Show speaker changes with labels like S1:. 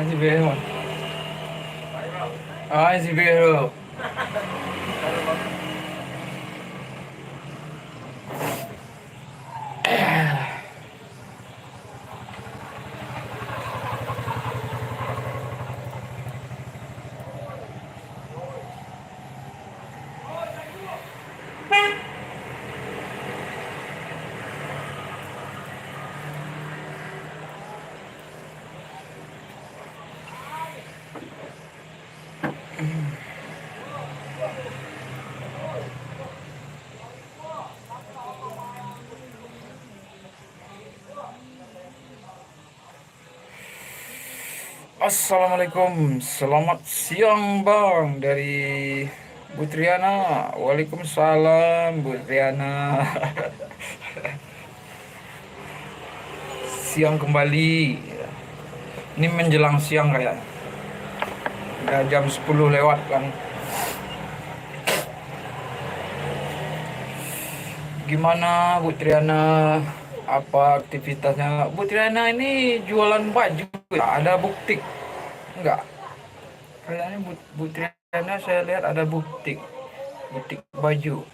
S1: si Vero. Si Vero. Assalamualaikum, selamat siang Bang dari Bu Triana. Waalaikumsalam Bu Triana. Siang kembali. Ini menjelang siang kayak. Udah jam 10 lewat kan. Gimana Bu Triana? Apa aktivitasnya? Bu Triana ini jualan baju ya? Ada bukti enggak? Kayaknya Bu Triana saya lihat ada butik baju.